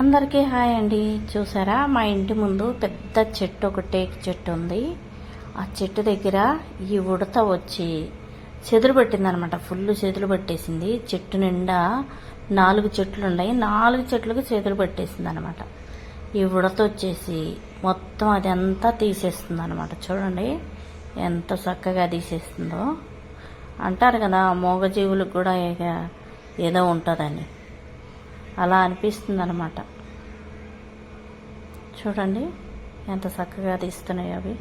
అందరికీ హాయ్ అండి. చూసారా, మా ఇంటి ముందు పెద్ద చెట్టు, ఒక టేక్ చెట్టు ఉంది. ఆ చెట్టు దగ్గర ఈ ఉడత వచ్చి చెదులు పెట్టిందనమాట. ఫుల్ చెదులు పెట్టేసింది. చెట్టు నిండా 4 చెట్లు ఉన్నాయి. 4 చెట్లకు చెదులు పెట్టేసింది అనమాట. ఈ ఉడత వచ్చేసి మొత్తం అదంతా తీసేస్తుంది అనమాట. చూడండి ఎంత చక్కగా తీసేస్తుందో. అంటారు కదా, మూగజీవులకు కూడా ఏదో ఉంటుందని, అలా అనిపిస్తుంది అనమాట. చూడండి ఎంత చక్కగా తీస్తున్నాయి అవి.